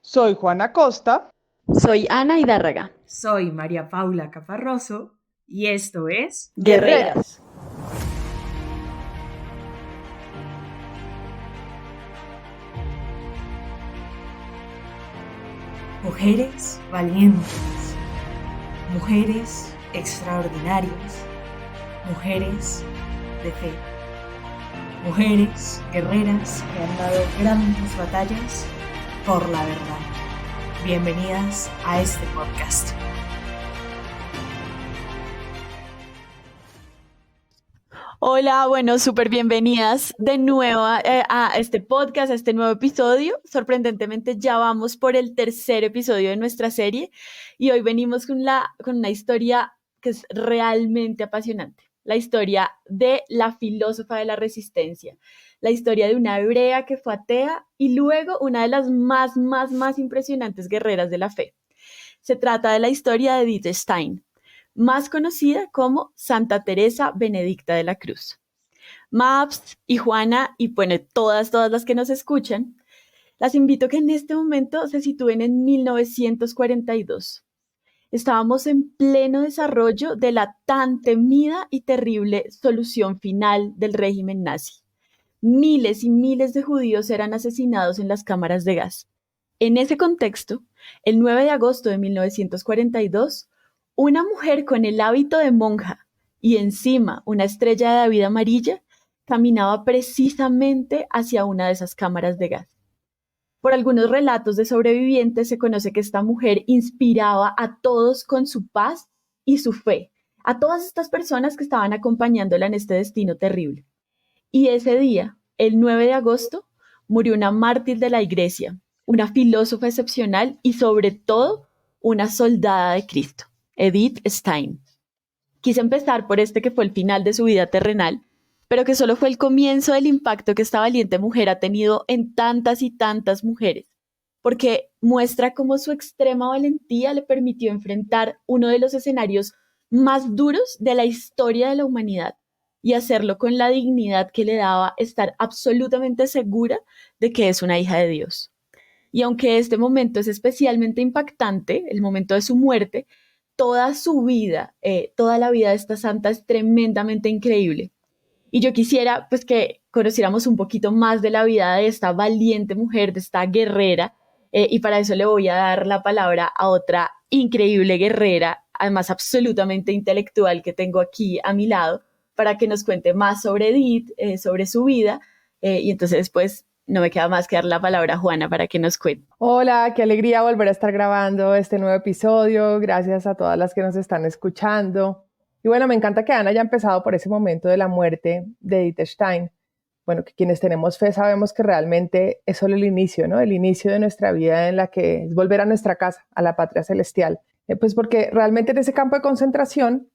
Soy Juana Costa. Soy Ana Hidárraga. Soy María Paula Caparroso y esto es Guerreras. Mujeres valientes, mujeres extraordinarias, mujeres de fe, mujeres guerreras que han dado grandes batallas por la verdad. Bienvenidas a este podcast. Hola, bueno, súper bienvenidas de nuevo a este podcast, a este nuevo episodio. Sorprendentemente ya vamos por el tercer episodio de nuestra serie y hoy venimos con una historia que es realmente apasionante. La historia de la filósofa de la resistencia, la historia de una hebrea que fue atea y luego una de las más impresionantes guerreras de la fe. Se trata de la historia de Edith Stein, más conocida como Santa Teresa Benedicta de la Cruz. Maps y Juana, y bueno, todas las que nos escuchan, las invito a que en este momento se sitúen en 1942. Estábamos en pleno desarrollo de la tan temida y terrible solución final del régimen nazi. Miles y miles de judíos eran asesinados en las cámaras de gas. En ese contexto, el 9 de agosto de 1942, una mujer con el hábito de monja y encima una estrella de David amarilla caminaba precisamente hacia una de esas cámaras de gas. Por algunos relatos de sobrevivientes se conoce que esta mujer inspiraba a todos con su paz y su fe, a todas estas personas que estaban acompañándola en este destino terrible. Y ese día, el 9 de agosto, murió una mártir de la iglesia, una filósofa excepcional y sobre todo una soldada de Cristo, Edith Stein. Quise empezar por este que fue el final de su vida terrenal, pero que solo fue el comienzo del impacto que esta valiente mujer ha tenido en tantas y tantas mujeres, porque muestra cómo su extrema valentía le permitió enfrentar uno de los escenarios más duros de la historia de la humanidad y hacerlo con la dignidad que le daba estar absolutamente segura de que es una hija de Dios. Y aunque este momento es especialmente impactante, el momento de su muerte, toda su vida, toda la vida de esta santa es tremendamente increíble. Y yo quisiera pues que conociéramos un poquito más de la vida de esta valiente mujer, de esta guerrera, y para eso le voy a dar la palabra a otra increíble guerrera, además absolutamente intelectual que tengo aquí a mi lado, para que nos cuente más sobre Edith, sobre su vida, y entonces pues no me queda más que dar la palabra a Juana para que nos cuente. Hola, qué alegría volver a estar grabando este nuevo episodio. Gracias a todas las que nos están escuchando. Y bueno, me encanta que Ana haya empezado por ese momento de la muerte de Edith Stein. Bueno, que quienes tenemos fe sabemos que realmente es solo el inicio, ¿no? El inicio de nuestra vida en la que es volver a nuestra casa, a la patria celestial. Pues porque realmente en ese campo de concentración,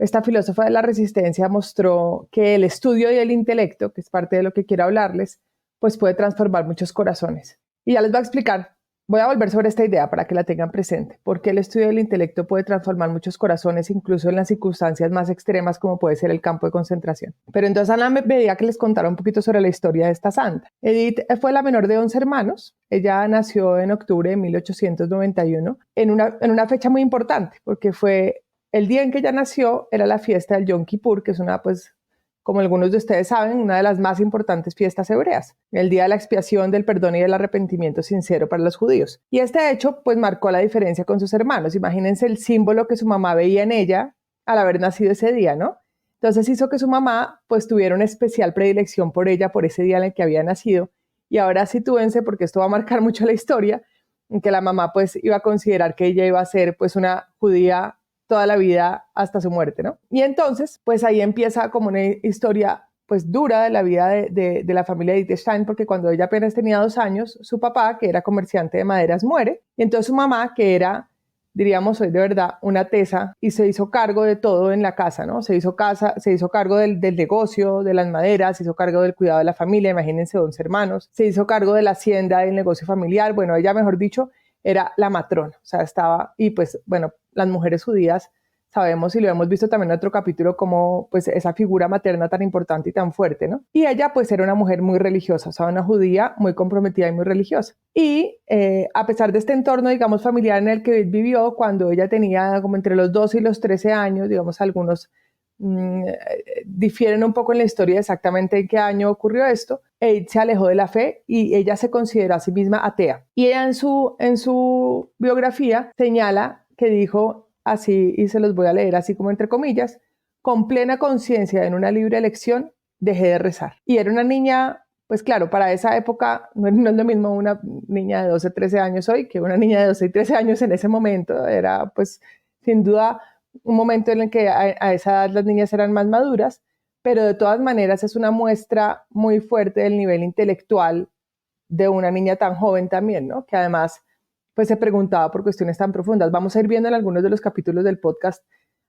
esta filósofa de la resistencia mostró que el estudio y el intelecto, que es parte de lo que quiero hablarles, pues puede transformar muchos corazones. Y ya les voy a explicar, voy a volver sobre esta idea para que la tengan presente, porque el estudio del intelecto puede transformar muchos corazones, incluso en las circunstancias más extremas como puede ser el campo de concentración. Pero entonces Ana me pedía que les contara un poquito sobre la historia de esta santa. Edith fue la menor de 11 hermanos. Ella nació en octubre de 1891 en una fecha muy importante, porque fue el día en que ella nació, era la fiesta del Yom Kippur, que es una, pues, como algunos de ustedes saben, una de las más importantes fiestas hebreas, el día de la expiación, del perdón y del arrepentimiento sincero para los judíos. Y este hecho pues marcó la diferencia con sus hermanos. Imagínense el símbolo que su mamá veía en ella al haber nacido ese día, ¿no? Entonces hizo que su mamá pues tuviera una especial predilección por ella, por ese día en el que había nacido. Y ahora sitúense, porque esto va a marcar mucho la historia, en que la mamá pues iba a considerar que ella iba a ser pues una judía toda la vida hasta su muerte, ¿no? Y entonces, pues ahí empieza como una historia pues dura de la vida de la familia de Edith Stein, porque cuando ella apenas tenía 2 años, su papá, que era comerciante de maderas, muere, y entonces su mamá, que era, diríamos hoy de verdad, una tesa, y se hizo cargo de todo en la casa, ¿no? Se hizo cargo del negocio, de las maderas, se hizo cargo del cuidado de la familia, imagínense 11 hermanos, se hizo cargo de la hacienda, del negocio familiar, bueno, ella, mejor dicho, era la matrona, o sea, estaba, y pues, bueno, las mujeres judías sabemos y lo hemos visto también en otro capítulo como pues esa figura materna tan importante y tan fuerte, ¿no? Y ella pues era una mujer muy religiosa, o sea, una judía muy comprometida y muy religiosa. Y a pesar de este entorno, digamos, familiar en el que vivió, cuando ella tenía como entre los 12 y los 13 años, digamos, algunos difieren un poco en la historia exactamente en qué año ocurrió esto, Edith se alejó de la fe y ella se consideró a sí misma atea. Y ella en su biografía señala que dijo así, y se los voy a leer así como entre comillas: con plena conciencia en una libre elección dejé de rezar. Y era una niña, pues claro, para esa época no es lo mismo una niña de 12, 13 años hoy que una niña de 12 y 13 años en ese momento. Era pues sin duda un momento en el que a esa edad las niñas eran más maduras, pero de todas maneras es una muestra muy fuerte del nivel intelectual de una niña tan joven también, ¿no? Que además pues se preguntaba por cuestiones tan profundas. Vamos a ir viendo en algunos de los capítulos del podcast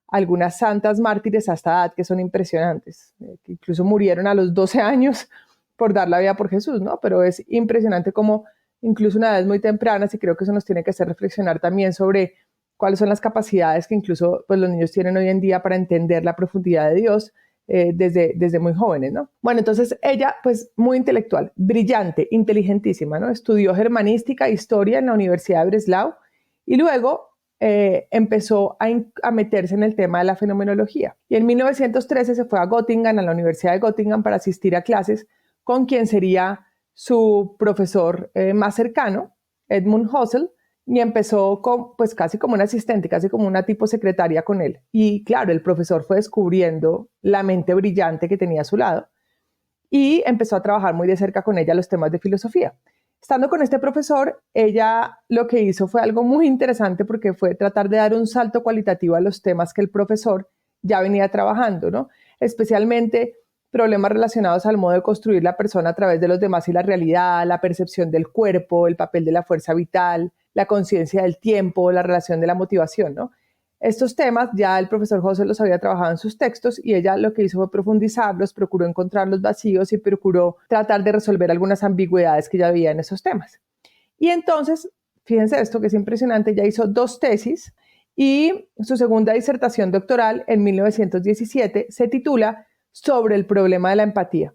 algunas santas mártires a esta edad que son impresionantes, que incluso murieron a los 12 años por dar la vida por Jesús, ¿no? Pero es impresionante como incluso una edad muy temprana, y creo que eso nos tiene que hacer reflexionar también sobre cuáles son las capacidades que incluso pues, los niños tienen hoy en día para entender la profundidad de Dios desde muy jóvenes, ¿no? Bueno, entonces ella, pues muy intelectual, brillante, inteligentísima, ¿no? Estudió germanística e historia en la Universidad de Breslau y luego empezó a meterse en el tema de la fenomenología. Y en 1913 se fue a Göttingen, a la Universidad de Göttingen, para asistir a clases con quien sería su profesor más cercano, Edmund Husserl, y empezó pues casi como un asistente, casi como una tipo secretaria con él. Y claro, el profesor fue descubriendo la mente brillante que tenía a su lado y empezó a trabajar muy de cerca con ella los temas de filosofía. Estando con este profesor, ella lo que hizo fue algo muy interesante porque fue tratar de dar un salto cualitativo a los temas que el profesor ya venía trabajando, ¿no? Especialmente problemas relacionados al modo de construir la persona a través de los demás y la realidad, la percepción del cuerpo, el papel de la fuerza vital, la conciencia del tiempo, la relación de la motivación, ¿no? Estos temas ya el profesor José los había trabajado en sus textos y ella lo que hizo fue profundizarlos, procuró encontrar los vacíos y procuró tratar de resolver algunas ambigüedades que ya había en esos temas. Y entonces, fíjense esto que es impresionante, ella hizo 2 tesis y su segunda disertación doctoral en 1917 se titula Sobre el problema de la empatía.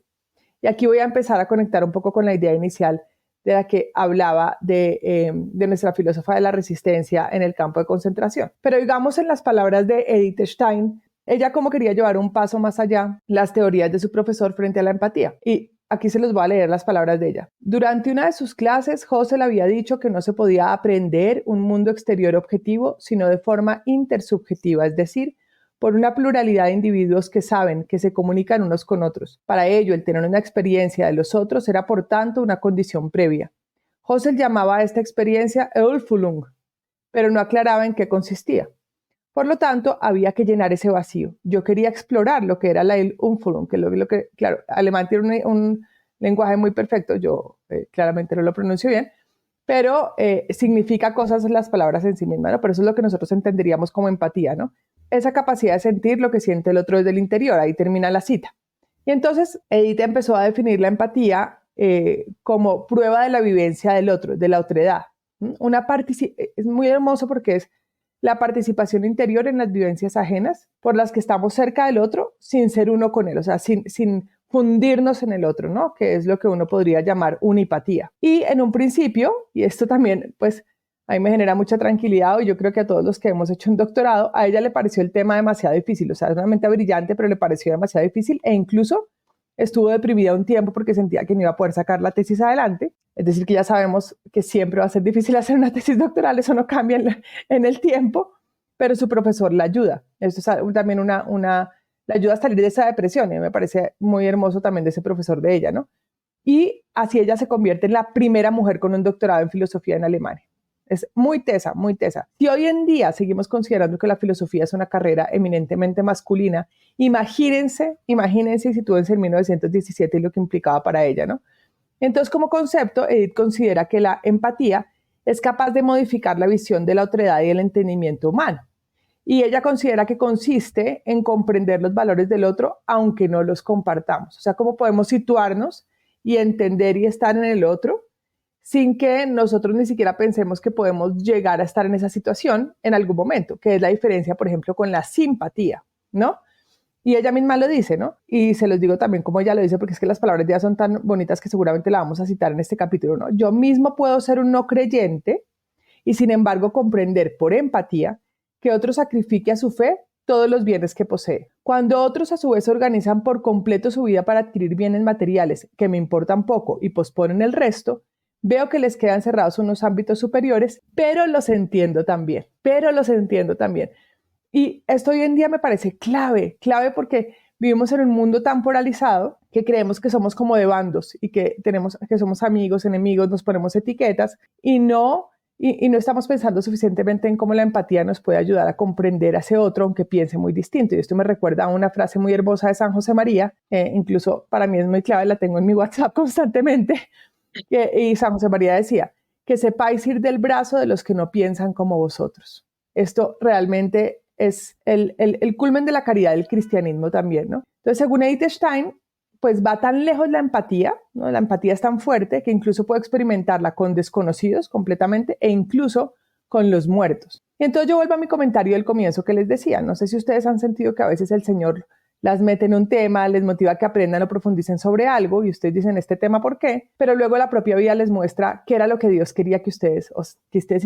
Y aquí voy a empezar a conectar un poco con la idea inicial de la que hablaba de nuestra filósofa de la resistencia en el campo de concentración. Pero digamos en las palabras de Edith Stein, ella como quería llevar un paso más allá las teorías de su profesor frente a la empatía. Y aquí se los voy a leer las palabras de ella. Durante una de sus clases, Husserl había dicho que no se podía aprender un mundo exterior objetivo, sino de forma intersubjetiva, es decir, por una pluralidad de individuos que saben, que se comunican unos con otros. Para ello, el tener una experiencia de los otros era, por tanto, una condición previa. Husserl llamaba a esta experiencia Erfüllung, pero no aclaraba en qué consistía. Por lo tanto, había que llenar ese vacío. Yo quería explorar lo que era la Erfüllung, que lo que, claro, alemán tiene un lenguaje muy perfecto, yo claramente no lo pronuncio bien, pero significa cosas las palabras en sí mismas, ¿no? Pero eso es lo que nosotros entenderíamos como empatía, ¿no? Esa capacidad de sentir lo que siente el otro desde el interior. Ahí termina la cita. Y entonces Edith empezó a definir la empatía como prueba de la vivencia del otro, de la otredad. Es muy hermoso porque es la participación interior en las vivencias ajenas por las que estamos cerca del otro sin ser uno con él, o sea, sin fundirnos en el otro, ¿no? Que es lo que uno podría llamar unipatía. Y en un principio, y esto también, pues, a mí me genera mucha tranquilidad, y yo creo que a todos los que hemos hecho un doctorado, a ella le pareció el tema demasiado difícil, o sea, es una mente brillante, pero le pareció demasiado difícil e incluso estuvo deprimida un tiempo porque sentía que no iba a poder sacar la tesis adelante. Es decir, que ya sabemos que siempre va a ser difícil hacer una tesis doctoral, eso no cambia en el tiempo, pero su profesor la ayuda. Esto es también la ayuda a salir de esa depresión, y me parece muy hermoso también de ese profesor de ella, ¿no? Y así ella se convierte en la primera mujer con un doctorado en filosofía en Alemania. Es muy tesa, muy tesa. Si hoy en día seguimos considerando que la filosofía es una carrera eminentemente masculina, imagínense y sitúense en 1917 y lo que implicaba para ella, ¿no? Entonces, como concepto, Edith considera que la empatía es capaz de modificar la visión de la otredad y el entendimiento humano. Y ella considera que consiste en comprender los valores del otro, aunque no los compartamos. O sea, cómo podemos situarnos y entender y estar en el otro sin que nosotros ni siquiera pensemos que podemos llegar a estar en esa situación en algún momento, que es la diferencia, por ejemplo, con la simpatía, ¿no? Y ella misma lo dice, ¿no? Y se los digo también como ella lo dice, porque es que las palabras de ella son tan bonitas que seguramente la vamos a citar en este capítulo, ¿no? Yo mismo puedo ser un no creyente y sin embargo comprender por empatía que otro sacrifique a su fe todos los bienes que posee. Cuando otros a su vez organizan por completo su vida para adquirir bienes materiales que me importan poco y posponen el resto, veo que les quedan cerrados unos ámbitos superiores, pero los entiendo también. Y esto hoy en día me parece clave porque vivimos en un mundo tan polarizado que creemos que somos como de bandos y que somos amigos, enemigos, nos ponemos etiquetas y no estamos pensando suficientemente en cómo la empatía nos puede ayudar a comprender a ese otro, aunque piense muy distinto. Y esto me recuerda a una frase muy hermosa de San José María, incluso para mí es muy clave, la tengo en mi WhatsApp constantemente, y San José María decía, que sepáis ir del brazo de los que no piensan como vosotros. Esto realmente es el culmen de la caridad del cristianismo también, ¿no? Entonces, según Edith Stein, pues va tan lejos la empatía, ¿no? La empatía es tan fuerte que incluso puede experimentarla con desconocidos completamente e incluso con los muertos. Y entonces yo vuelvo a mi comentario del comienzo que les decía, no sé si ustedes han sentido que a veces el Señor las mete en un tema, les motiva a que aprendan o profundicen sobre algo y ustedes dicen este tema ¿por qué? Pero luego la propia vida les muestra qué era lo que Dios quería que ustedes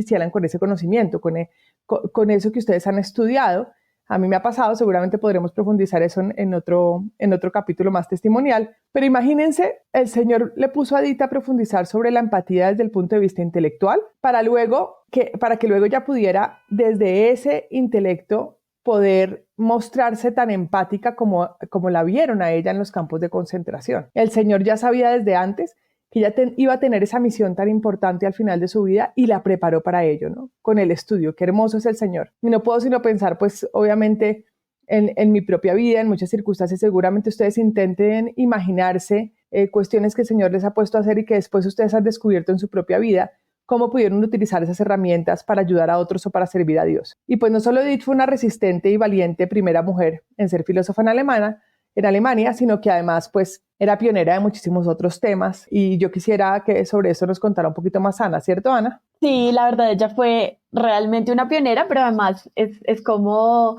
hicieran con ese conocimiento, con eso que ustedes han estudiado. A mí me ha pasado, seguramente podremos profundizar eso en otro capítulo más testimonial, pero imagínense, el Señor le puso a Edith a profundizar sobre la empatía desde el punto de vista intelectual para que luego ya pudiera desde ese intelecto poder mostrarse tan empática como la vieron a ella en los campos de concentración. El Señor ya sabía desde antes que ella iba a tener esa misión tan importante al final de su vida y la preparó para ello, ¿no? Con el estudio, qué hermoso es el Señor. Y no puedo sino pensar, pues obviamente en mi propia vida, en muchas circunstancias, seguramente ustedes intenten imaginarse cuestiones que el Señor les ha puesto a hacer y que después ustedes han descubierto en su propia vida, cómo pudieron utilizar esas herramientas para ayudar a otros o para servir a Dios. Y pues no solo Edith fue una resistente y valiente primera mujer en ser filósofa en Alemania, sino que además pues era pionera de muchísimos otros temas y yo quisiera que sobre eso nos contara un poquito más Ana, ¿cierto, Ana? Sí, la verdad ella fue realmente una pionera, pero además es como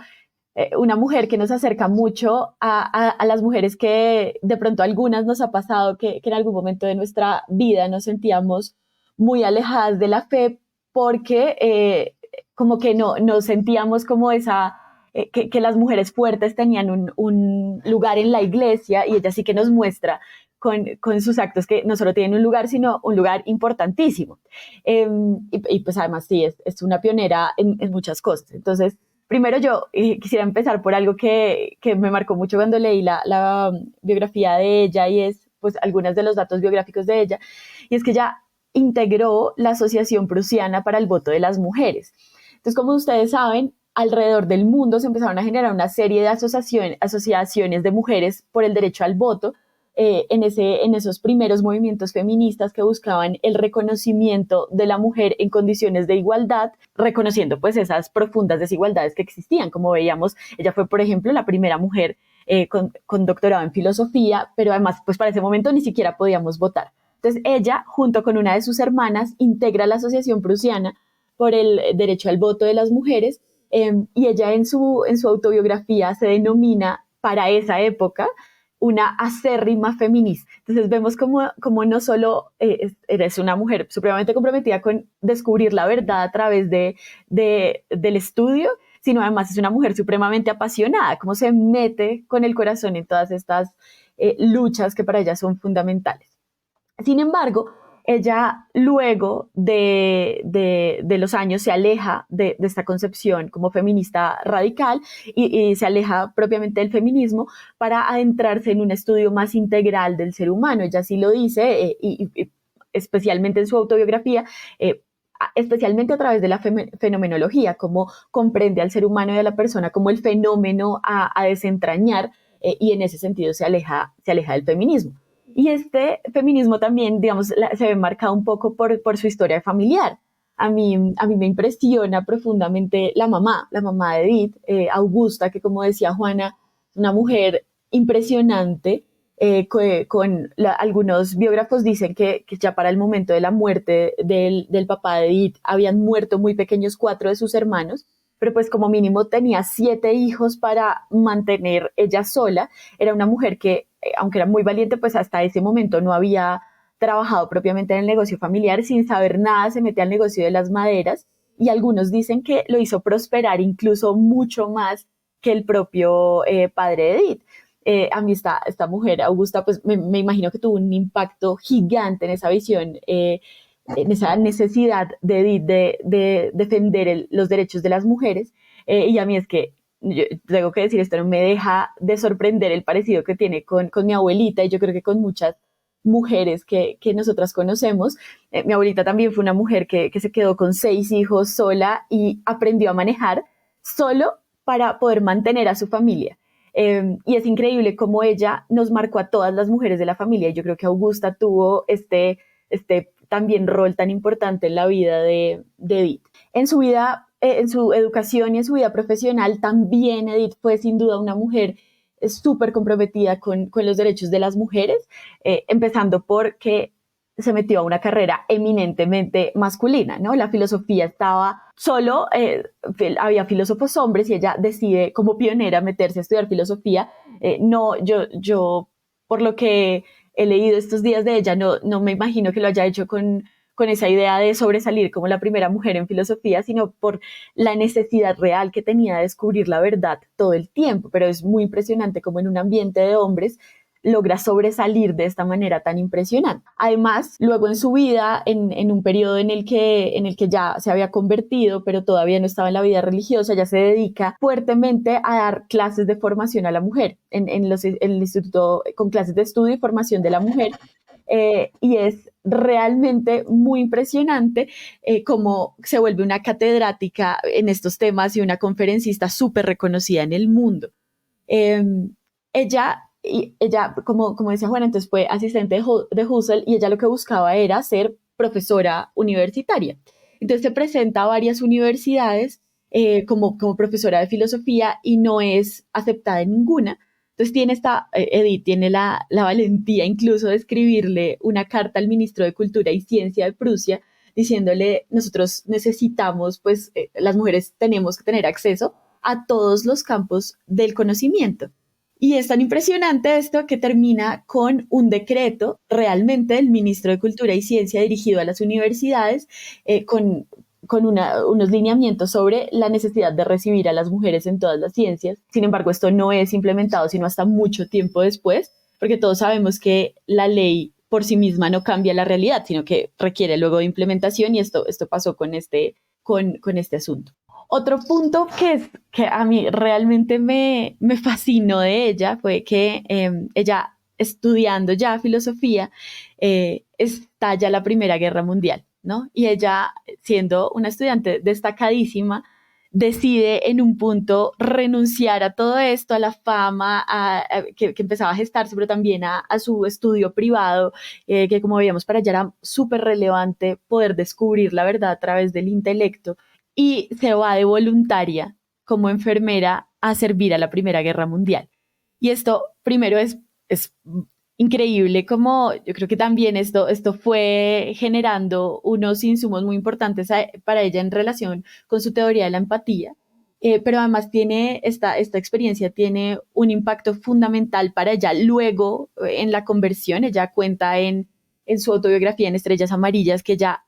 una mujer que nos acerca mucho a las mujeres que de pronto algunas nos ha pasado que en algún momento de nuestra vida nos sentíamos muy alejadas de la fe porque como que no sentíamos como que las mujeres fuertes tenían un lugar en la iglesia y ella sí que nos muestra con sus actos que no solo tienen un lugar, sino un lugar importantísimo. Y pues además sí, es una pionera en muchas cosas. Entonces, primero yo quisiera empezar por algo que me marcó mucho cuando leí la biografía de ella y es pues algunos de los datos biográficos de ella, y es que ella integró la Asociación Prusiana para el Voto de las Mujeres. Entonces, como ustedes saben, alrededor del mundo se empezaron a generar una serie de asociaciones de mujeres por el derecho al voto en esos primeros movimientos feministas que buscaban el reconocimiento de la mujer en condiciones de igualdad, reconociendo pues esas profundas desigualdades que existían. Como veíamos, ella fue, por ejemplo, la primera mujer con doctorado en filosofía, pero además pues para ese momento ni siquiera podíamos votar. Entonces ella, junto con una de sus hermanas, integra la Asociación Prusiana por el derecho al voto de las mujeres y ella en su autobiografía se denomina para esa época una acérrima feminista. Entonces vemos como no solo eres una mujer supremamente comprometida con descubrir la verdad a través del estudio, sino además es una mujer supremamente apasionada, como se mete con el corazón en todas estas luchas que para ella son fundamentales. Sin embargo, ella luego de los años se aleja de esta concepción como feminista radical y se aleja propiamente del feminismo para adentrarse en un estudio más integral del ser humano. Ella sí lo dice, y especialmente en su autobiografía, especialmente a través de la fenomenología, cómo comprende al ser humano y a la persona como el fenómeno a desentrañar, y en ese sentido se aleja del feminismo. Y este feminismo también, digamos, se ve marcado un poco por su historia familiar. A mí me impresiona profundamente la mamá de Edith, Augusta, que como decía Juana, es una mujer impresionante, Algunos biógrafos dicen que ya para el momento de la muerte del papá de Edith habían muerto muy pequeños 4 de sus hermanos, pero pues como mínimo tenía 7 hijos para mantener ella sola. Era una mujer que, aunque era muy valiente, pues hasta ese momento no había trabajado propiamente en el negocio familiar. Sin saber nada se metió al negocio de las maderas, y algunos dicen que lo hizo prosperar incluso mucho más que el propio padre de Edith. A mí esta mujer, Augusta, pues me imagino que tuvo un impacto gigante en esa visión, en esa necesidad de Edith de defender los derechos de las mujeres. Y a mí es que, yo tengo que decir, esto no me deja de sorprender el parecido que tiene con mi abuelita, y yo creo que con muchas mujeres que nosotras conocemos. Mi abuelita también fue una mujer que se quedó con 6 hijos sola y aprendió a manejar solo para poder mantener a su familia. Y es increíble cómo ella nos marcó a todas las mujeres de la familia. Y yo creo que Augusta tuvo este también rol tan importante en la vida de Edith. En su vida, en su educación y en su vida profesional, también Edith fue sin duda una mujer súper comprometida con los derechos de las mujeres, empezando porque se metió a una carrera eminentemente masculina, ¿no? La filosofía estaba solo, había filósofos hombres, y ella decide como pionera meterse a estudiar filosofía. No, yo, por lo que he leído estos días de ella, no me imagino que lo haya hecho con esa idea de sobresalir como la primera mujer en filosofía, sino por la necesidad real que tenía de descubrir la verdad todo el tiempo. Pero es muy impresionante cómo en un ambiente de hombres logra sobresalir de esta manera tan impresionante. Además, luego en su vida, en un periodo en el que ya se había convertido, pero todavía no estaba en la vida religiosa, ya se dedica fuertemente a dar clases de formación a la mujer en el instituto, con clases de estudio y formación de la mujer. Y es realmente muy impresionante cómo se vuelve una catedrática en estos temas y una conferencista súper reconocida en el mundo. Ella, como decía Juana, entonces fue asistente de Husserl, y ella lo que buscaba era ser profesora universitaria. Entonces se presenta a varias universidades como profesora de filosofía y no es aceptada en ninguna. Entonces Edith tiene la valentía incluso de escribirle una carta al ministro de Cultura y Ciencia de Prusia diciéndole: nosotros necesitamos, pues las mujeres tenemos que tener acceso a todos los campos del conocimiento. Y es tan impresionante esto que termina con un decreto realmente del ministro de Cultura y Ciencia dirigido a las universidades, con unos lineamientos sobre la necesidad de recibir a las mujeres en todas las ciencias. Sin embargo, esto no es implementado sino hasta mucho tiempo después, porque todos sabemos que la ley por sí misma no cambia la realidad, sino que requiere luego de implementación, y esto pasó con este asunto. Otro punto que a mí realmente me fascinó de ella fue que ella, estudiando ya filosofía, estalla la Primera Guerra Mundial, ¿no? Y ella, siendo una estudiante destacadísima, decide en un punto renunciar a todo esto, a la fama que empezaba a gestarse, pero también a su estudio privado, que como veíamos para ella era súper relevante poder descubrir la verdad a través del intelecto, y se va de voluntaria como enfermera a servir a la Primera Guerra Mundial. Y esto primero es increíble, como yo creo que también esto fue generando unos insumos muy importantes para ella en relación con su teoría de la empatía, pero además esta experiencia tiene un impacto fundamental para ella luego en la conversión. Ella cuenta en su autobiografía en Estrellas Amarillas que ella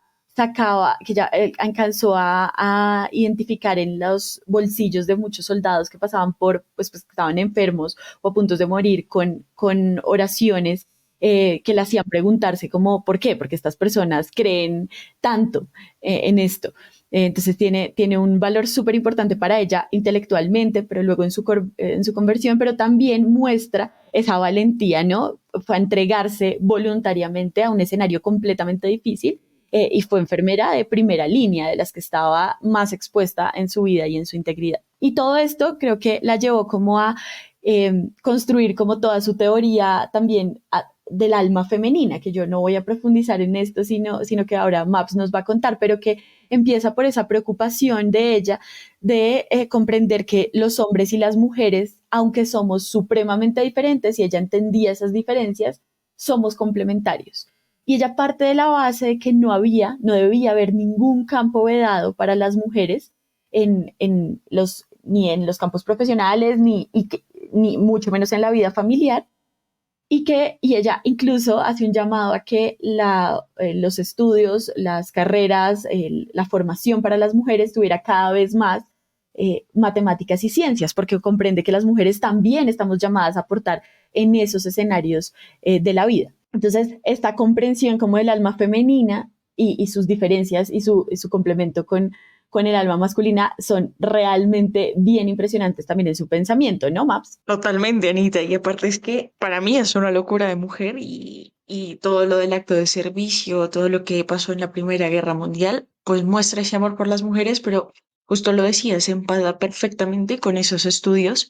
alcanzó a identificar en los bolsillos de muchos soldados que pasaban pues que estaban enfermos o a punto de morir, con oraciones que le hacían preguntarse como ¿por qué? Porque estas personas creen tanto en esto. Entonces tiene un valor súper importante para ella intelectualmente, pero luego en su conversión, pero también muestra esa valentía, ¿no? Fue a entregarse voluntariamente a un escenario completamente difícil, y fue enfermera de primera línea, de las que estaba más expuesta en su vida y en su integridad. Y todo esto creo que la llevó como a construir como toda su teoría también del alma femenina, que yo no voy a profundizar en esto, sino que ahora Maps nos va a contar, pero que empieza por esa preocupación de ella de comprender que los hombres y las mujeres, aunque somos supremamente diferentes, y ella entendía esas diferencias, somos complementarios. Y ella parte de la base de que no debía haber ningún campo vedado para las mujeres ni en los campos profesionales, ni mucho menos en la vida familiar, y ella incluso hace un llamado a que los estudios, las carreras, la formación para las mujeres tuviera cada vez más matemáticas y ciencias, porque comprende que las mujeres también estamos llamadas a aportar en esos escenarios de la vida. Entonces, esta comprensión como del alma femenina y sus diferencias y su complemento con el alma masculina son realmente bien impresionantes también en su pensamiento, ¿no, Maps? Totalmente, Anita. Y aparte es que para mí es una locura de mujer y todo lo del acto de servicio, todo lo que pasó en la Primera Guerra Mundial, pues muestra ese amor por las mujeres, pero justo lo decía, se empata perfectamente con esos estudios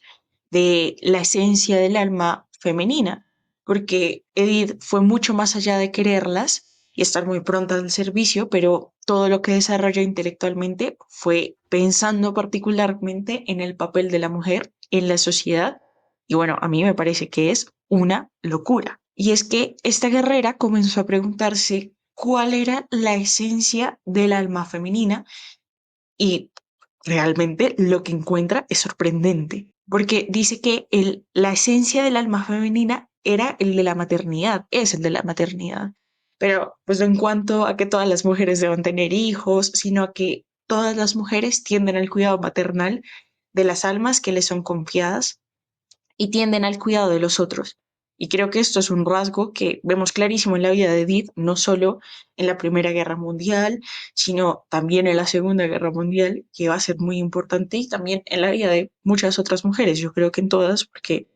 de la esencia del alma femenina, porque Edith fue mucho más allá de quererlas y estar muy pronta al servicio, pero todo lo que desarrolló intelectualmente fue pensando particularmente en el papel de la mujer en la sociedad. Y bueno, a mí me parece que es una locura. Y es que esta guerrera comenzó a preguntarse cuál era la esencia del alma femenina y realmente lo que encuentra es sorprendente, porque dice que la esencia del alma femenina era el de la maternidad, es el de la maternidad. Pero pues no en cuanto a que todas las mujeres deban tener hijos, sino a que todas las mujeres tienden al cuidado maternal de las almas que les son confiadas y tienden al cuidado de los otros. Y creo que esto es un rasgo que vemos clarísimo en la vida de Edith, no solo en la Primera Guerra Mundial, sino también en la Segunda Guerra Mundial, que va a ser muy importante, y también en la vida de muchas otras mujeres, yo creo que en todas, porque,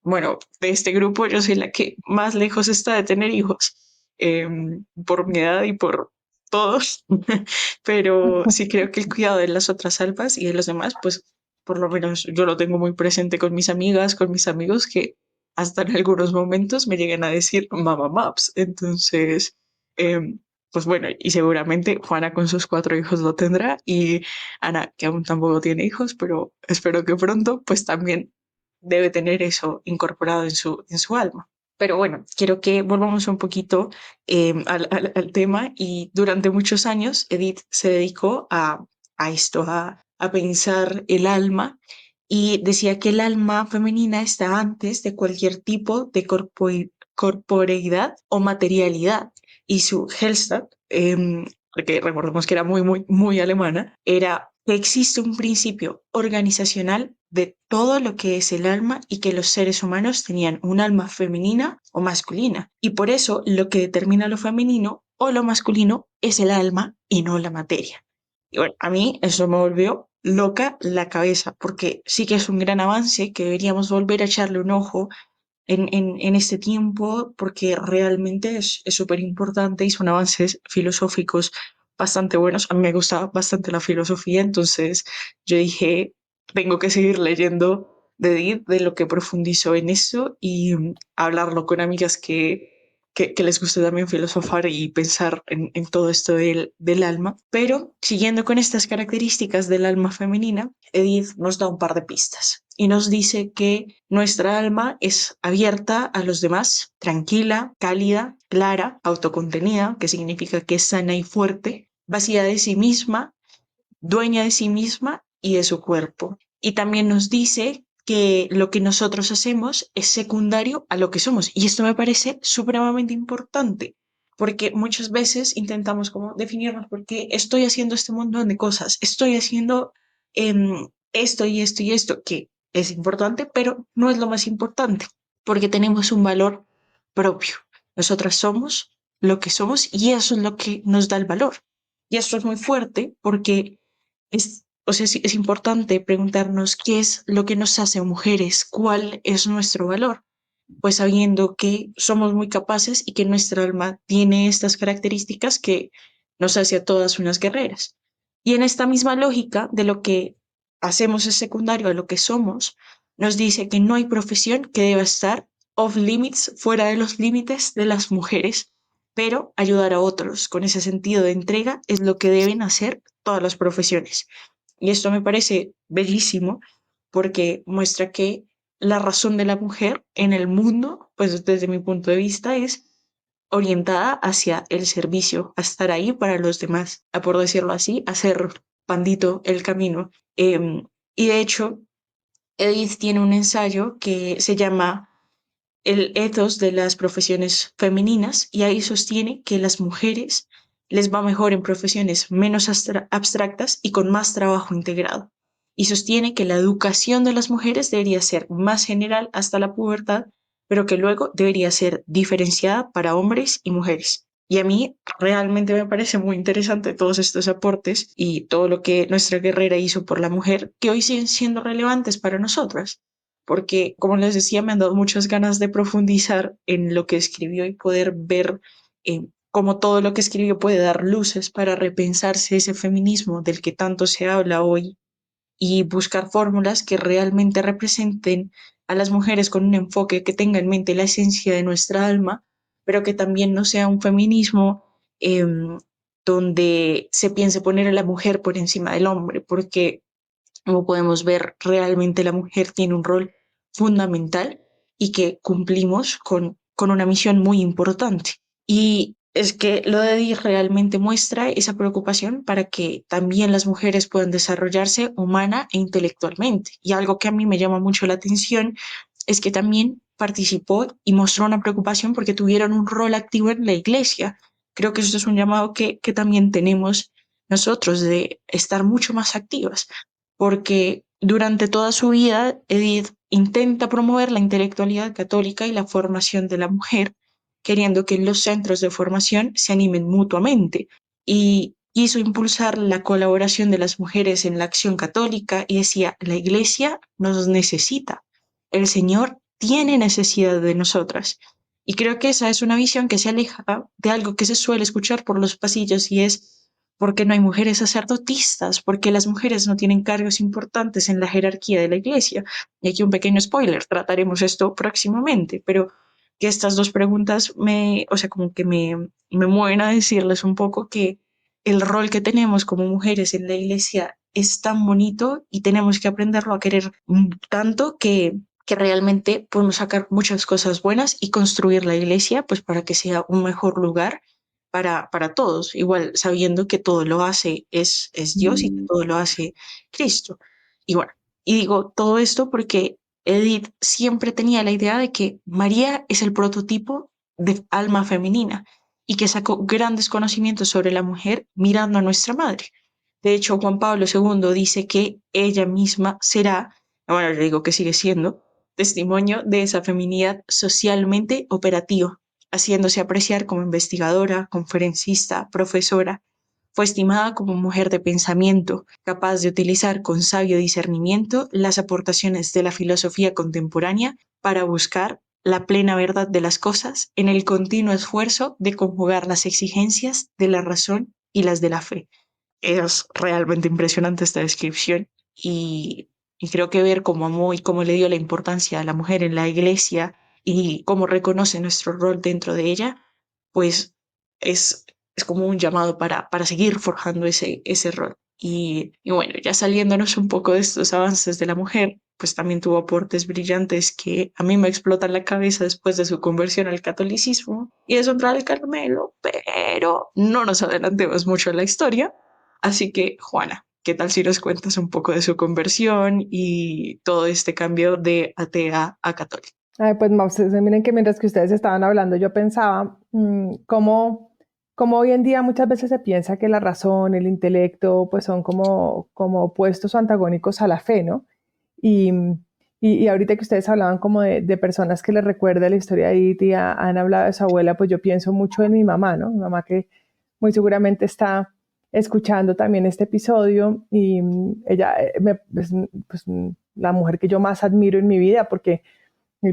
bueno, de este grupo yo soy la que más lejos está de tener hijos, eh, por mi edad y por todos, pero sí creo que el cuidado de las otras almas y de los demás, pues por lo menos yo lo tengo muy presente con mis amigas, con mis amigos, que hasta en algunos momentos me llegan a decir Mama Maps. Entonces, eh, pues bueno, y seguramente Juana con sus 4 hijos lo tendrá y Ana, que aún tampoco tiene hijos, pero espero que pronto, pues también debe tener eso incorporado en su alma. Pero bueno, quiero que volvamos un poquito al tema y durante muchos años Edith se dedicó a esto, a pensar el alma y decía que el alma femenina está antes de cualquier tipo de corporeidad o materialidad. Y su Hellstatt, porque recordemos que era muy, muy, muy alemana, era que existe un principio organizacional de todo lo que es el alma y que los seres humanos tenían un alma femenina o masculina. Y por eso lo que determina lo femenino o lo masculino es el alma y no la materia. Y bueno, a mí eso me volvió loca la cabeza, porque sí que es un gran avance que deberíamos volver a echarle un ojo en este tiempo, porque realmente es súper importante y son avances filosóficos bastante buenos. A mí me gusta bastante la filosofía, entonces yo dije, tengo que seguir leyendo de Edith, de lo que profundizó en eso y hablarlo con amigas que les gusta también filosofar y pensar en todo esto del alma. Pero siguiendo con estas características del alma femenina, Edith nos da un par de pistas y nos dice que nuestra alma es abierta a los demás, tranquila, cálida, clara, autocontenida, que significa que es sana y fuerte, vacía de sí misma, dueña de sí misma y de su cuerpo. Y también nos dice que lo que nosotros hacemos es secundario a lo que somos. Y esto me parece supremamente importante, porque muchas veces intentamos como definirnos porque estoy haciendo este montón de cosas, estoy haciendo esto y esto y esto, que es importante, pero no es lo más importante, porque tenemos un valor propio. Nosotras somos lo que somos y eso es lo que nos da el valor. Y esto es muy fuerte porque o sea, es importante preguntarnos qué es lo que nos hace mujeres, cuál es nuestro valor, pues sabiendo que somos muy capaces y que nuestra alma tiene estas características que nos hace a todas unas guerreras. Y en esta misma lógica de lo que hacemos es secundario a lo que somos, nos dice que no hay profesión que deba estar off limits, fuera de los límites de las mujeres, pero ayudar a otros con ese sentido de entrega es lo que deben hacer todas las profesiones. Y esto me parece bellísimo porque muestra que la razón de la mujer en el mundo, pues desde mi punto de vista, es orientada hacia el servicio, a estar ahí para los demás, a por decirlo así, hacer pandito el camino. Y de hecho, Edith tiene un ensayo que se llama El ethos de las profesiones femeninas y ahí sostiene que las mujeres les va mejor en profesiones menos abstractas y con más trabajo integrado. Y sostiene que la educación de las mujeres debería ser más general hasta la pubertad, pero que luego debería ser diferenciada para hombres y mujeres. Y a mí realmente me parece muy interesante todos estos aportes y todo lo que nuestra guerrera hizo por la mujer, que hoy siguen siendo relevantes para nosotras porque, como les decía, me han dado muchas ganas de profundizar en lo que escribió y poder ver cómo todo lo que escribió puede dar luces para repensarse ese feminismo del que tanto se habla hoy y buscar fórmulas que realmente representen a las mujeres con un enfoque que tenga en mente la esencia de nuestra alma, pero que también no sea un feminismo donde se piense poner a la mujer por encima del hombre, porque como podemos ver, realmente la mujer tiene un rol fundamental y que cumplimos con una misión muy importante. Y es que lo de Edith realmente muestra esa preocupación para que también las mujeres puedan desarrollarse humana e intelectualmente. Y algo que a mí me llama mucho la atención es que también participó y mostró una preocupación porque tuvieron un rol activo en la iglesia. Creo que eso es un llamado que también tenemos nosotros de estar mucho más activas porque durante toda su vida Edith intenta promover la intelectualidad católica y la formación de la mujer, queriendo que los centros de formación se animen mutuamente y quiso impulsar la colaboración de las mujeres en la acción católica y decía, la iglesia nos necesita, el Señor tiene necesidad de nosotras. Y creo que esa es una visión que se aleja de algo que se suele escuchar por los pasillos y es porque no hay mujeres sacerdotistas, porque las mujeres no tienen cargos importantes en la jerarquía de la iglesia. Y aquí un pequeño spoiler, trataremos esto próximamente, pero que estas dos preguntas o sea, como que me mueven a decirles un poco que el rol que tenemos como mujeres en la iglesia es tan bonito y tenemos que aprenderlo a querer tanto que realmente podemos sacar muchas cosas buenas y construir la iglesia pues para que sea un mejor lugar para todos, igual sabiendo que todo lo hace es Dios y que todo lo hace Cristo. Y bueno, y digo todo esto porque Edith siempre tenía la idea de que María es el prototipo de alma femenina y que sacó grandes conocimientos sobre la mujer mirando a nuestra madre. De hecho, Juan Pablo II dice que ella misma será, bueno, le digo que sigue siendo, testimonio de esa feminidad socialmente operativa, haciéndose apreciar como investigadora, conferencista, profesora. Fue estimada como mujer de pensamiento, capaz de utilizar con sabio discernimiento las aportaciones de la filosofía contemporánea para buscar la plena verdad de las cosas en el continuo esfuerzo de conjugar las exigencias de la razón y las de la fe. Es realmente impresionante esta descripción y creo que ver cómo amó y cómo le dio la importancia a la mujer en la iglesia y cómo reconoce nuestro rol dentro de ella, pues es como un llamado para seguir forjando ese rol. Y bueno, ya saliéndonos un poco de estos avances de la mujer, pues también tuvo aportes brillantes que a mí me explotan la cabeza después de su conversión al catolicismo y deshonrar al Carmelo, pero no nos adelantemos mucho en la historia. Así que, Juana, ¿qué tal si nos cuentas un poco de su conversión y todo este cambio de atea a católica? Ay, pues miren que mientras que ustedes estaban hablando, yo pensaba cómo hoy en día muchas veces se piensa que la razón, el intelecto, pues son como opuestos o antagónicos a la fe, ¿no? Y, y ahorita que ustedes hablaban como de personas que les recuerda la historia de Edith y han hablado de su abuela, pues yo pienso mucho en mi mamá, ¿no? Mi mamá que muy seguramente está escuchando también este episodio y ella es pues, la mujer que yo más admiro en mi vida porque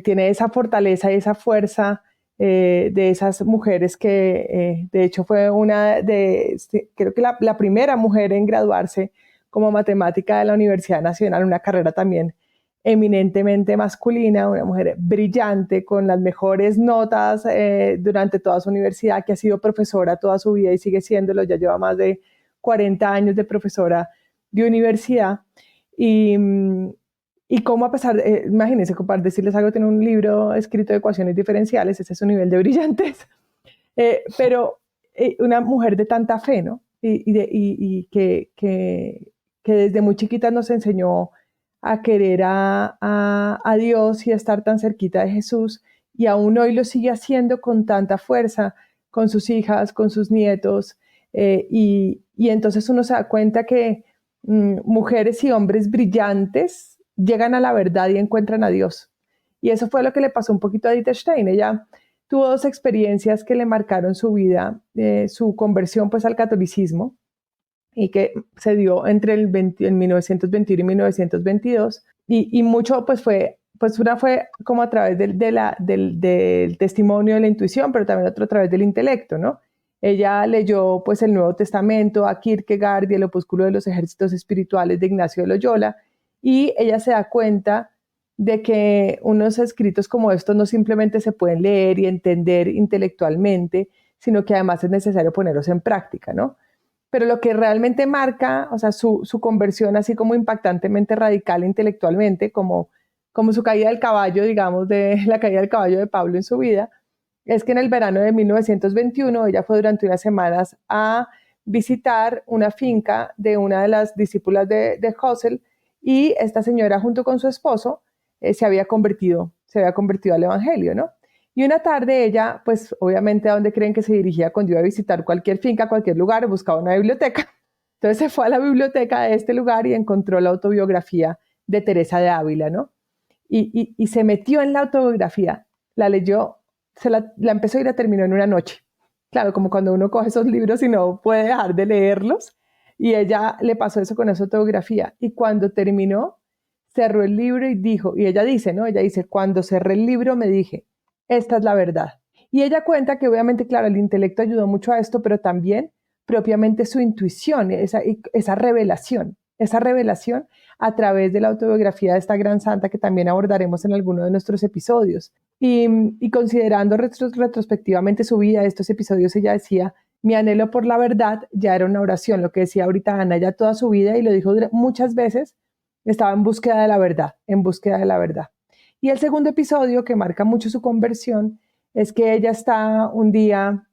tiene esa fortaleza y esa fuerza de esas mujeres que de hecho fue una creo que la primera mujer en graduarse como matemática de la Universidad Nacional, una carrera también eminentemente masculina, una mujer brillante, con las mejores notas durante toda su universidad, que ha sido profesora toda su vida y sigue siéndolo, ya lleva más de 40 años de profesora de universidad. Y cómo a pesar, imagínense, para decirles algo, tiene un libro escrito de ecuaciones diferenciales, ese es su nivel de brillantez, pero una mujer de tanta fe, ¿no? Y que desde muy chiquita nos enseñó a querer a Dios y a estar tan cerquita de Jesús, y aún hoy lo sigue haciendo con tanta fuerza, con sus hijas, con sus nietos, y entonces uno se da cuenta que mujeres y hombres brillantes llegan a la verdad y encuentran a Dios. Y eso fue lo que le pasó un poquito a Edith Stein. Ella tuvo dos experiencias que le marcaron su vida, su conversión pues al catolicismo, y que se dio entre en 1921 y 1922, y mucho pues una fue como a través del testimonio, de la intuición, pero también otro a través del intelecto, ¿no? Ella leyó pues el Nuevo Testamento, a Kierkegaard y el Opúsculo de los Ejercicios Espirituales de Ignacio de Loyola, y ella se da cuenta de que unos escritos como estos no simplemente se pueden leer y entender intelectualmente, sino que además es necesario ponerlos en práctica, ¿no? Pero lo que realmente marca, o sea, su conversión así como impactantemente radical intelectualmente, como su caída del caballo, digamos, de la caída del caballo de Pablo en su vida, es que en el verano de 1921 ella fue durante unas semanas a visitar una finca de una de las discípulas de Husserl, y esta señora junto con su esposo se había convertido al evangelio, ¿no? Y una tarde ella, pues obviamente, ¿a dónde creen que se dirigía cuando iba a visitar cualquier finca, cualquier lugar? Buscaba una biblioteca. Entonces se fue a la biblioteca de este lugar y encontró la autobiografía de Teresa de Ávila, ¿no? Y se metió en la autobiografía, la leyó, la empezó y la terminó en una noche. Claro, como cuando uno coge esos libros y no puede dejar de leerlos. Y ella le pasó eso con esa autobiografía. Y cuando terminó, cerró el libro y dijo, y ella dice, ¿no? Ella dice, cuando cerré el libro me dije, esta es la verdad. Y ella cuenta que obviamente, claro, el intelecto ayudó mucho a esto, pero también propiamente su intuición, esa revelación a través de la autobiografía de esta gran santa, que también abordaremos en alguno de nuestros episodios. Y considerando retrospectivamente su vida, estos episodios, ella decía, mi anhelo por la verdad ya era una oración, lo que decía ahorita Ana, ya toda su vida, y lo dijo muchas veces, estaba en búsqueda de la verdad, en búsqueda de la verdad. Y el segundo episodio, que marca mucho su conversión, es que ella está un día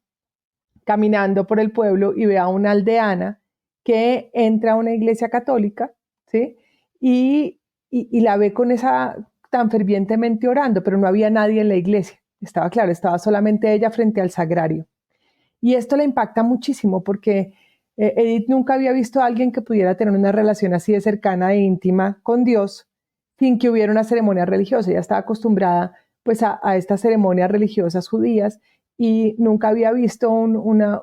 caminando por el pueblo y ve a una aldeana que entra a una iglesia católica, ¿sí? Y la ve con esa tan fervientemente orando, pero no había nadie en la iglesia. Estaba solamente ella frente al sagrario. Y esto le impacta muchísimo porque Edith nunca había visto a alguien que pudiera tener una relación así de cercana e íntima con Dios sin que hubiera una ceremonia religiosa. Ella estaba acostumbrada pues a estas ceremonias religiosas judías, y nunca había visto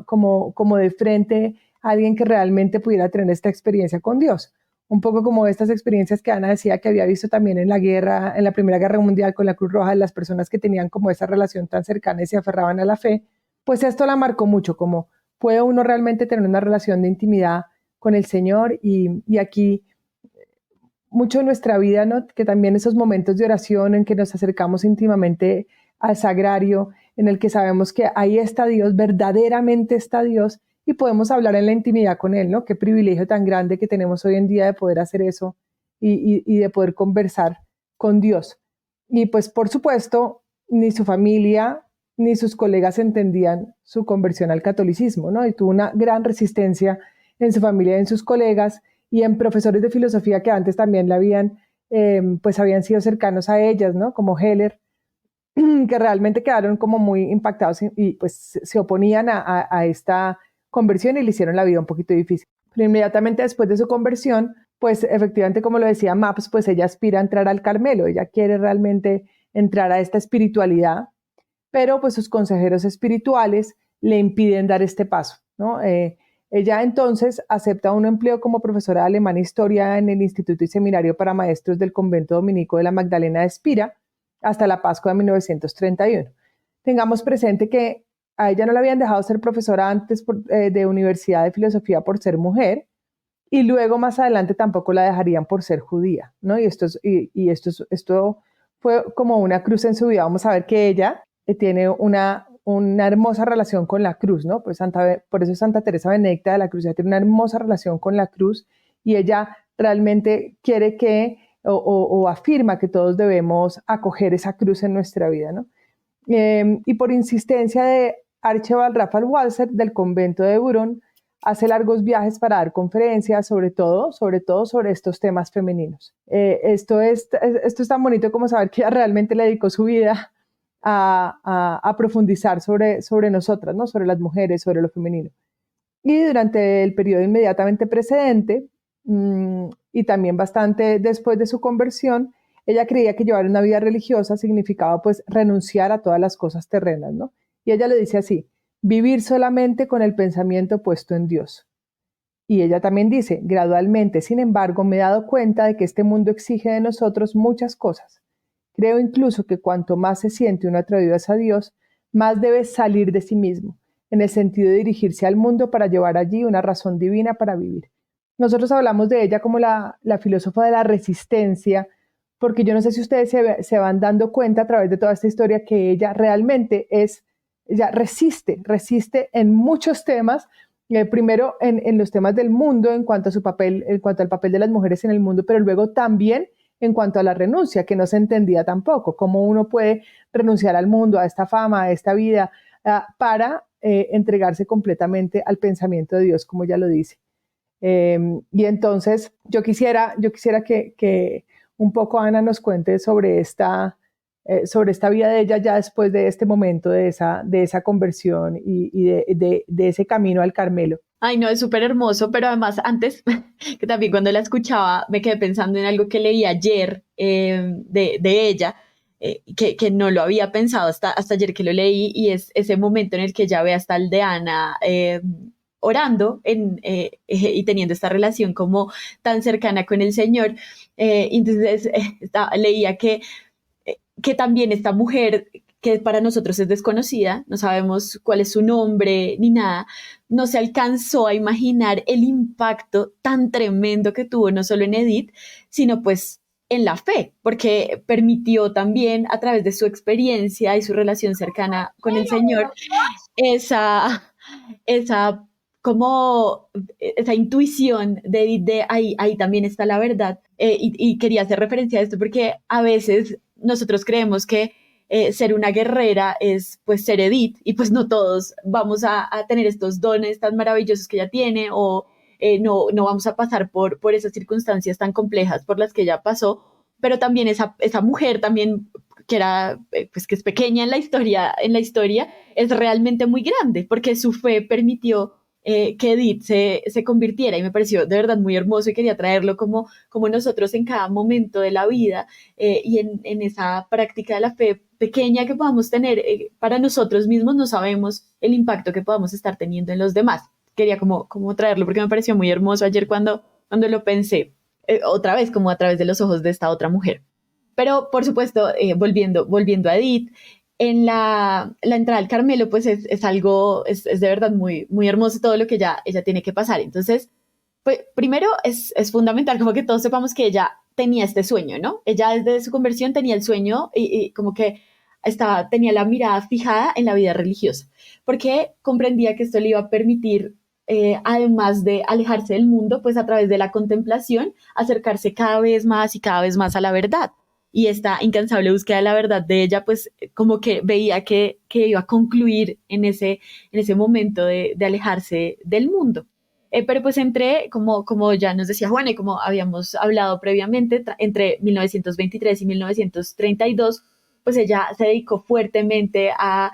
como de frente a alguien que realmente pudiera tener esta experiencia con Dios. Un poco como estas experiencias que Ana decía que había visto también en la Primera Guerra Mundial con la Cruz Roja, de las personas que tenían como esa relación tan cercana y se aferraban a la fe. Pues esto la marcó mucho, como puede uno realmente tener una relación de intimidad con el Señor, y aquí mucho de nuestra vida, ¿no? Que también esos momentos de oración en que nos acercamos íntimamente al sagrario, en el que sabemos que ahí está Dios, verdaderamente está Dios, y podemos hablar en la intimidad con Él, ¿no? Qué privilegio tan grande que tenemos hoy en día de poder hacer eso y de poder conversar con Dios. Y pues por supuesto, ni su familia ni sus colegas entendían su conversión al catolicismo, ¿no? Y tuvo una gran resistencia en su familia y en sus colegas, y en profesores de filosofía que antes también la habían sido cercanos a ellas, ¿no? Como Heller, que realmente quedaron como muy impactados y pues se oponían a esta conversión y le hicieron la vida un poquito difícil. Pero inmediatamente después de su conversión, pues efectivamente, como lo decía Maps, pues ella aspira a entrar al Carmelo, ella quiere realmente entrar a esta espiritualidad, pero pues sus consejeros espirituales le impiden dar este paso, ¿no? Ella entonces acepta un empleo como profesora de alemán e historia en el Instituto y Seminario para Maestros del Convento Dominico de la Magdalena de Espira hasta la Pascua de 1931. Tengamos presente que a ella no le habían dejado ser profesora antes de Universidad de Filosofía por ser mujer, y luego más adelante tampoco la dejarían por ser judía, ¿no? Y esto fue como una cruz en su vida. Vamos a ver que ella tiene una hermosa relación con la cruz, ¿no? Pues por eso Santa Teresa Benedicta de la Cruz, ella tiene una hermosa relación con la cruz y ella realmente quiere o afirma que todos debemos acoger esa cruz en nuestra vida, ¿no? Y por insistencia de Archibald Raphael Walser del convento de Bouron, hace largos viajes para dar conferencias, sobre todo sobre estos temas femeninos. Esto es tan bonito como saber que ella realmente le dedicó su vida a profundizar sobre nosotras, ¿no? Sobre las mujeres, sobre lo femenino. Y durante el periodo inmediatamente precedente, y también bastante después de su conversión, ella creía que llevar una vida religiosa significaba pues renunciar a todas las cosas terrenas, ¿no? Y ella le dice así: vivir solamente con el pensamiento puesto en Dios. Y ella también dice: gradualmente, sin embargo, me he dado cuenta de que este mundo exige de nosotros muchas cosas. Creo incluso que cuanto más se siente uno atraído hacia Dios, más debe salir de sí mismo, en el sentido de dirigirse al mundo para llevar allí una razón divina para vivir. Nosotros hablamos de ella como la filósofa de la resistencia, porque yo no sé si ustedes se van dando cuenta a través de toda esta historia que ella realmente ella resiste en muchos temas, primero en los temas del mundo, en cuanto al papel de las mujeres en el mundo, pero luego también en cuanto a la renuncia, que no se entendía tampoco, cómo uno puede renunciar al mundo, a esta fama, a esta vida, para entregarse completamente al pensamiento de Dios, como ella lo dice. Y entonces yo quisiera que un poco Ana nos cuente sobre esta vida de ella ya después de este momento de esa conversión y de ese camino al Carmelo. Ay, no, es súper hermoso, pero además antes, que también cuando la escuchaba me quedé pensando en algo que leí ayer de ella, que no lo había pensado hasta ayer que lo leí, y es ese momento en el que ella ve a esta aldeana orando y teniendo esta relación como tan cercana con el Señor. Entonces leía que también esta mujer, que para nosotros es desconocida, no sabemos cuál es su nombre ni nada, no se alcanzó a imaginar el impacto tan tremendo que tuvo no solo en Edith, sino pues en la fe, porque permitió también a través de su experiencia y su relación cercana con el Señor esa como esa intuición de ahí también está la verdad. Y quería hacer referencia a esto porque a veces nosotros creemos que ser una guerrera es pues ser Edith, y pues no todos vamos a tener estos dones tan maravillosos que ella tiene, o no vamos a pasar por esas circunstancias tan complejas por las que ella pasó, pero también esa mujer también que era, pues que es pequeña en la historia, es realmente muy grande, porque su fe permitió que Edith se convirtiera, y me pareció de verdad muy hermoso, y quería traerlo como nosotros en cada momento de la vida, y en esa práctica de la fe pequeña que podamos tener para nosotros mismos, no sabemos el impacto que podamos estar teniendo en los demás. Quería como traerlo porque me pareció muy hermoso ayer cuando lo pensé, otra vez como a través de los ojos de esta otra mujer. Pero por supuesto, volviendo a Edith, en la entrada al Carmelo, pues es algo, es de verdad muy, muy hermoso todo lo que ella tiene que pasar. Entonces, pues primero es fundamental como que todos sepamos que ella tenía este sueño, ¿no? Ella desde su conversión tenía el sueño y como que tenía la mirada fijada en la vida religiosa, porque comprendía que esto le iba a permitir, además de alejarse del mundo, pues a través de la contemplación, acercarse cada vez más y cada vez más a la verdad. Y esta incansable búsqueda de la verdad de ella, pues como que veía que iba a concluir en ese momento de alejarse del mundo. Pero pues como ya nos decía Juana y como habíamos hablado previamente, entre 1923 y 1932, pues ella se dedicó fuertemente a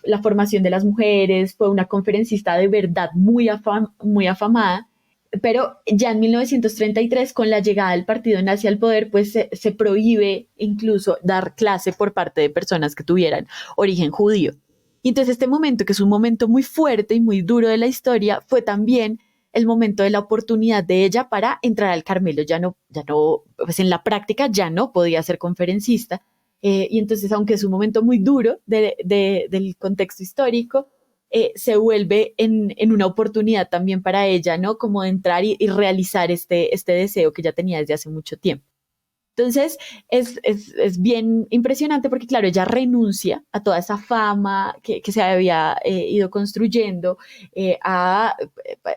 la formación de las mujeres, fue una conferencista de verdad muy afamada. Pero ya en 1933, con la llegada del partido nazi al poder, pues se prohíbe incluso dar clase por parte de personas que tuvieran origen judío. Y entonces este momento, que es un momento muy fuerte y muy duro de la historia, fue también el momento de la oportunidad de ella para entrar al Carmelo. Ya no, pues en la práctica ya no podía ser conferencista. Y entonces, aunque es un momento muy duro del contexto histórico, se vuelve en una oportunidad también para ella, ¿no? Como de entrar y realizar este deseo que ya tenía desde hace mucho tiempo. Entonces, es bien impresionante porque, claro, ella renuncia a toda esa fama que se había ido construyendo, a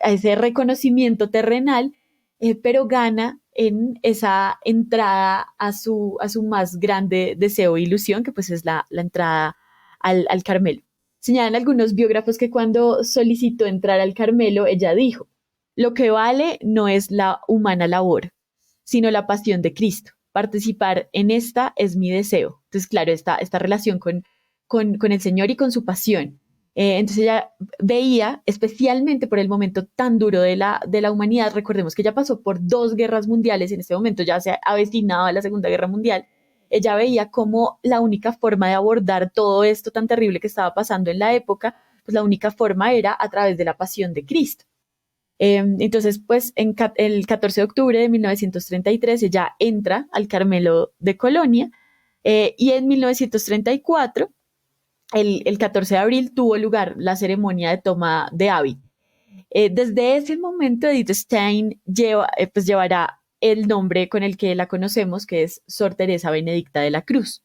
ese reconocimiento terrenal, pero gana en esa entrada a su más grande deseo e ilusión, que pues es la entrada al Carmelo. Señalan algunos biógrafos que cuando solicitó entrar al Carmelo, ella dijo: lo que vale no es la humana labor, sino la pasión de Cristo. Participar en esta es mi deseo. Entonces, claro, esta relación con el Señor y con su pasión. Entonces ella veía, especialmente por el momento tan duro de la humanidad, recordemos que ella pasó por 2 guerras mundiales, en este momento ya se avecinaba la Segunda Guerra Mundial, ella veía como la única forma de abordar todo esto tan terrible que estaba pasando en la época, pues la única forma era a través de la pasión de Cristo. Entonces, pues el 14 de octubre de 1933 ella entra al Carmelo de Colonia, y en 1934, el 14 de abril, tuvo lugar la ceremonia de toma de hábito. Desde ese momento, Edith Stein llevará el nombre con el que la conocemos, que es Sor Teresa Benedicta de la Cruz.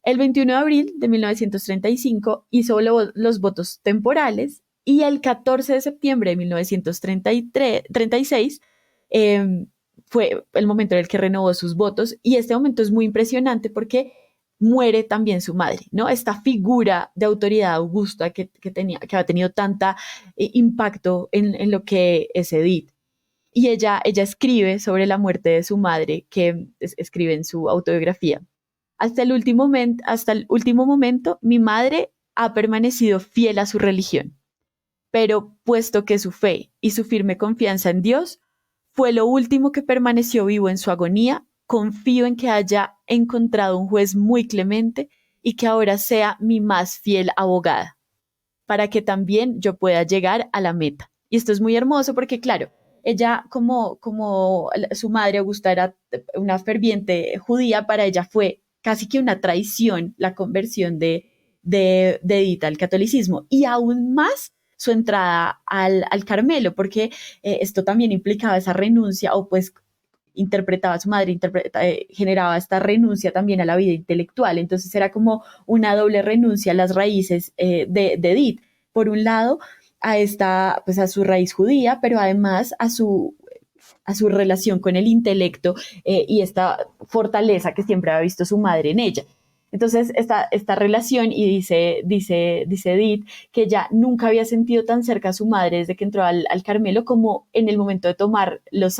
El 21 de abril de 1935 hizo los votos temporales, y el 14 de septiembre de 1936 fue el momento en el que renovó sus votos, y este momento es muy impresionante porque muere también su madre, ¿no? Esta figura de autoridad augusta que ha tenido tanta impacto en lo que es Edith. Y ella escribe sobre la muerte de su madre, que escribe en su autobiografía: hasta el último momento, mi madre ha permanecido fiel a su religión, pero puesto que su fe y su firme confianza en Dios fue lo último que permaneció vivo en su agonía, confío en que haya encontrado un juez muy clemente y que ahora sea mi más fiel abogada, para que también yo pueda llegar a la meta. Y esto es muy hermoso porque, claro, ella, como su madre Augusta era una ferviente judía, para ella fue casi que una traición la conversión de Edith al catolicismo, y aún más su entrada al Carmelo, porque esto también implicaba esa renuncia, o pues interpretaba a su madre, generaba esta renuncia también a la vida intelectual. Entonces era como una doble renuncia a las raíces de Edith. Por un lado, pues a su raíz judía, pero además a su relación con el intelecto, y esta fortaleza que siempre había visto su madre en ella. Entonces, esta relación, y dice Edith que ella nunca había sentido tan cerca a su madre desde que entró al Carmelo como en el momento de tomar los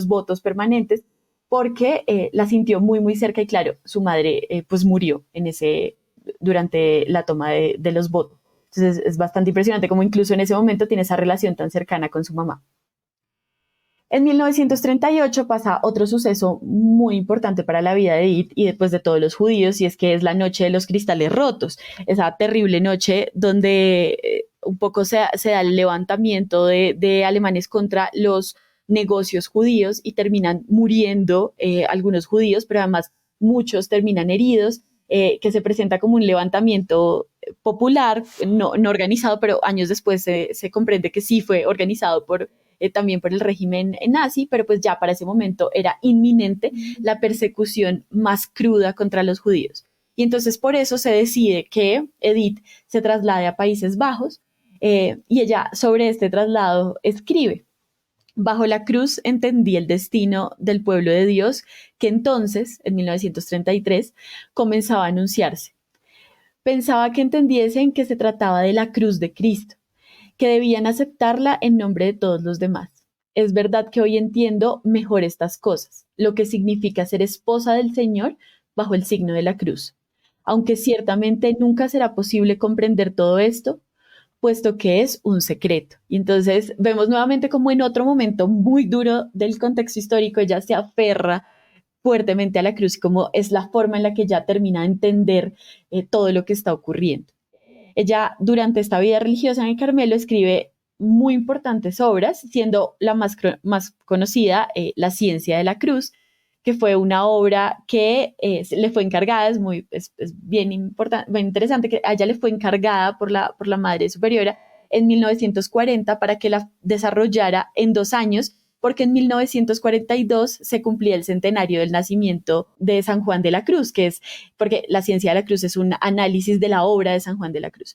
votos permanentes, porque la sintió muy, muy cerca, y claro, su madre pues murió durante la toma de los votos. Entonces, es bastante impresionante como incluso en ese momento tiene esa relación tan cercana con su mamá. En 1938 pasa otro suceso muy importante para la vida de Edith y después de todos los judíos, y es que es la noche de los cristales rotos, esa terrible noche donde un poco se da el levantamiento de alemanes contra los negocios judíos, y terminan muriendo algunos judíos, pero además muchos terminan heridos, que se presenta como un levantamiento popular, no organizado, pero años después se comprende que sí fue organizado también por el régimen nazi, pero pues ya para ese momento era inminente la persecución más cruda contra los judíos. Y entonces por eso se decide que Edith se traslade a Países Bajos, y ella sobre este traslado escribe: bajo la cruz entendí el destino del pueblo de Dios que entonces, en 1933, comenzaba a anunciarse. Pensaba que entendiesen que se trataba de la cruz de Cristo, que debían aceptarla en nombre de todos los demás. Es verdad que hoy entiendo mejor estas cosas, lo que significa ser esposa del Señor bajo el signo de la cruz. Aunque ciertamente nunca será posible comprender todo esto, puesto que es un secreto. Y entonces vemos nuevamente como en otro momento muy duro del contexto histórico, ella se aferra fuertemente a la cruz, como es la forma en la que ella termina de entender todo lo que está ocurriendo. Ella, durante esta vida religiosa en el Carmelo, escribe muy importantes obras, siendo la más conocida La ciencia de la cruz, que fue una obra que le fue encargada, es bien importante, bien interesante, que a ella le fue encargada por la Madre Superiora en 1940 para que la desarrollara en 2 años, porque en 1942 se cumplía el centenario del nacimiento de San Juan de la Cruz, que es, porque la ciencia de la cruz es un análisis de la obra de San Juan de la Cruz.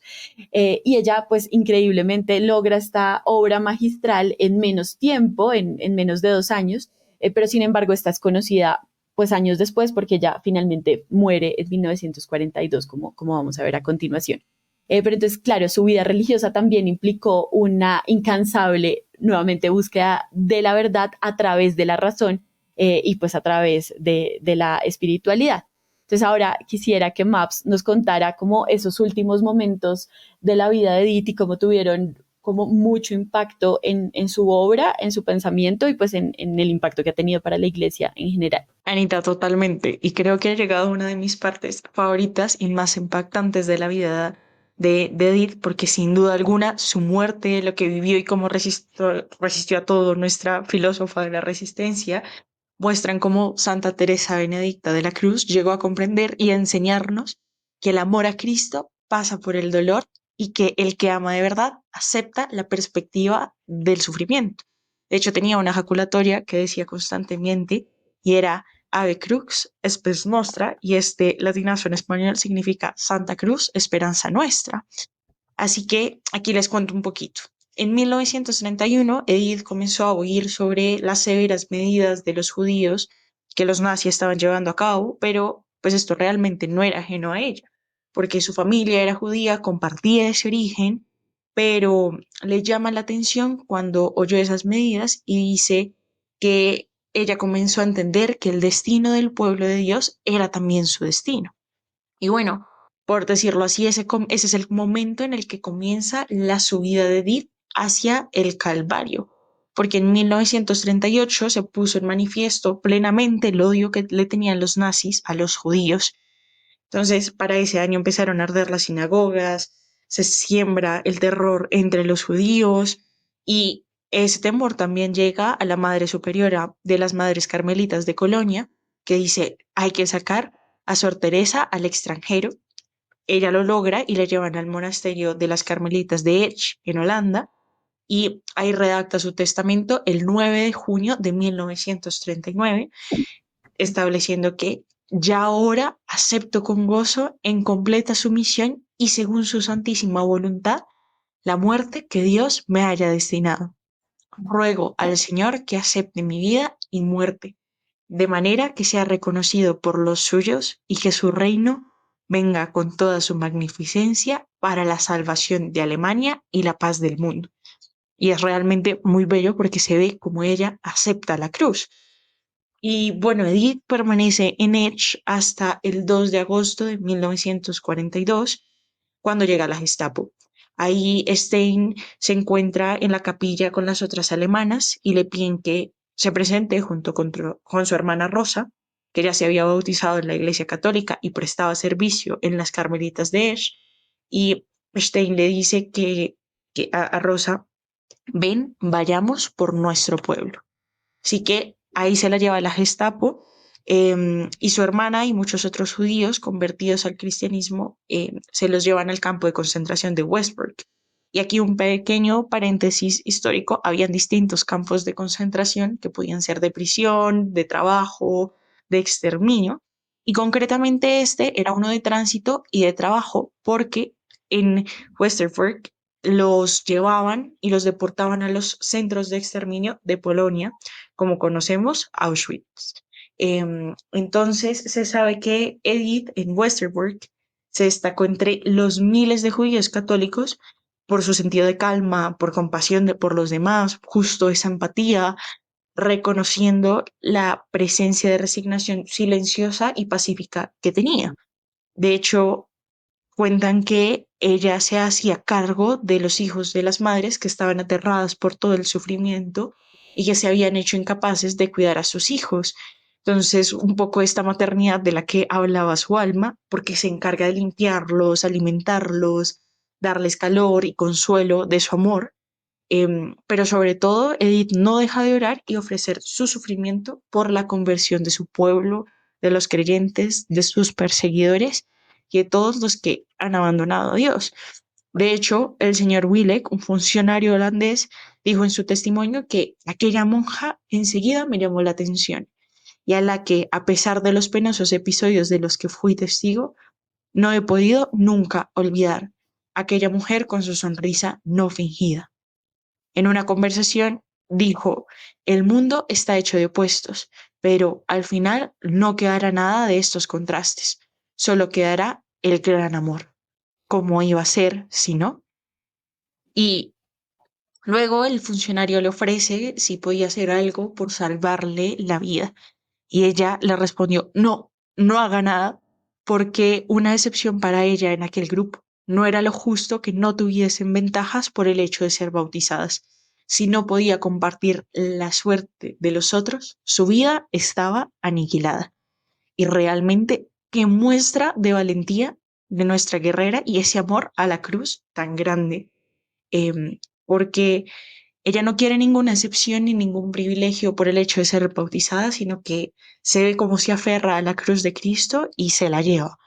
Y ella, pues increíblemente, logra esta obra magistral en menos tiempo, en menos de 2 años, pero sin embargo esta es conocida pues años después porque ella finalmente muere en 1942, como vamos a ver a continuación. Pero entonces, claro, su vida religiosa también implicó una incansable, nuevamente, búsqueda de la verdad a través de la razón y pues a través de la espiritualidad. Entonces ahora quisiera que Maps nos contara como esos últimos momentos de la vida de Edith y cómo tuvieron como mucho impacto en su obra, en su pensamiento y pues en el impacto que ha tenido para la iglesia en general. Anita, totalmente. Y creo que ha llegado a una de mis partes favoritas y más impactantes de la vida de Edith, porque sin duda alguna su muerte, lo que vivió y cómo resistió a todo, nuestra filósofa de la resistencia, muestran cómo Santa Teresa Benedicta de la Cruz llegó a comprender y a enseñarnos que el amor a Cristo pasa por el dolor y que el que ama de verdad acepta la perspectiva del sufrimiento. De hecho, tenía una ejaculatoria que decía constantemente y era Ave Crux, Spes Nostra, y este latinazo en español significa Santa Cruz, esperanza nuestra. Así que aquí les cuento un poquito. En 1931, Edith comenzó a oír sobre las severas medidas de los judíos que los nazis estaban llevando a cabo, pero pues esto realmente no era ajeno a ella, porque su familia era judía, compartía ese origen, pero le llama la atención cuando oyó esas medidas y dice que ella comenzó a entender que el destino del pueblo de Dios era también su destino. Y bueno, por decirlo así, ese es el momento en el que comienza la subida de Edith hacia el Calvario, porque en 1938 se puso en manifiesto plenamente el odio que le tenían los nazis a los judíos. Entonces, para ese año empezaron a arder las sinagogas, se siembra el terror entre los judíos y ese temor también llega a la Madre Superiora de las Madres Carmelitas de Colonia, que dice, hay que sacar a Sor Teresa al extranjero. Ella lo logra y la llevan al monasterio de las Carmelitas de Ech, en Holanda, y ahí redacta su testamento el 9 de junio de 1939, estableciendo que ya ahora acepto con gozo, en completa sumisión y según su santísima voluntad, la muerte que Dios me haya destinado. Ruego al Señor que acepte mi vida y muerte, de manera que sea reconocido por los suyos y que su reino venga con toda su magnificencia para la salvación de Alemania y la paz del mundo. Y es realmente muy bello porque se ve como ella acepta la cruz. Y bueno, Edith permanece en Edge hasta el 2 de agosto de 1942, cuando llega la Gestapo. Ahí Stein se encuentra en la capilla con las otras alemanas y le piden que se presente junto con su hermana Rosa, que ya se había bautizado en la Iglesia Católica y prestaba servicio en las Carmelitas de Esch. Y Stein le dice que a Rosa, ven, vayamos por nuestro pueblo. Así que ahí se la lleva la Gestapo y su hermana y muchos otros judíos convertidos al cristianismo se los llevan al campo de concentración de Westburg. Y aquí un pequeño paréntesis histórico, habían distintos campos de concentración que podían ser de prisión, de trabajo, de exterminio, y concretamente este era uno de tránsito y de trabajo porque en Westerbork los llevaban y los deportaban a los centros de exterminio de Polonia, como conocemos, Auschwitz. Entonces se sabe que Edith en Westerbork se destacó entre los miles de judíos católicos por su sentido de calma, por compasión por los demás, justo esa empatía, reconociendo la presencia de resignación silenciosa y pacífica que tenía. De hecho, cuentan que ella se hacía cargo de los hijos de las madres que estaban aterradas por todo el sufrimiento y que se habían hecho incapaces de cuidar a sus hijos. Entonces, un poco esta maternidad de la que hablaba su alma, porque se encarga de limpiarlos, alimentarlos, darles calor y consuelo de su amor. Pero sobre todo, Edith no deja de orar y ofrecer su sufrimiento por la conversión de su pueblo, de los creyentes, de sus perseguidores y de todos los que han abandonado a Dios. De hecho, el señor Willek, un funcionario holandés, dijo en su testimonio que aquella monja enseguida me llamó la atención y a la que, a pesar de los penosos episodios de los que fui testigo, no he podido nunca olvidar aquella mujer con su sonrisa no fingida. En una conversación dijo, el mundo está hecho de opuestos, pero al final no quedará nada de estos contrastes, solo quedará el gran amor. ¿Cómo iba a ser si no? Y luego el funcionario le ofrece si podía hacer algo por salvarle la vida. Y ella le respondió, no, no haga nada, porque una excepción para ella en aquel grupo no era lo justo que no tuviesen ventajas por el hecho de ser bautizadas. Si no podía compartir la suerte de los otros, su vida estaba aniquilada. Y realmente, qué muestra de valentía de nuestra guerrera y ese amor a la cruz tan grande. Porque ella no quiere ninguna excepción ni ningún privilegio por el hecho de ser bautizada, sino que se ve como se aferra a la cruz de Cristo y se la lleva.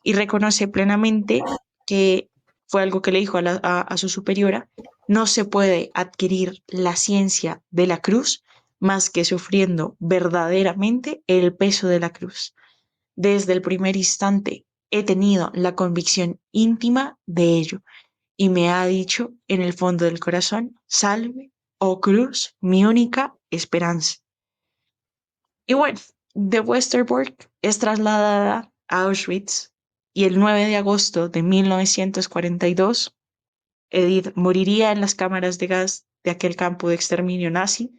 Y reconoce plenamente que fue algo que le dijo a su superiora, no se puede adquirir la ciencia de la cruz más que sufriendo verdaderamente el peso de la cruz. Desde el primer instante he tenido la convicción íntima de ello y me ha dicho en el fondo del corazón, salve, oh cruz, mi única esperanza. Y bueno, de Westerbork es trasladada a Auschwitz y el 9 de agosto de 1942, Edith moriría en las cámaras de gas de aquel campo de exterminio nazi,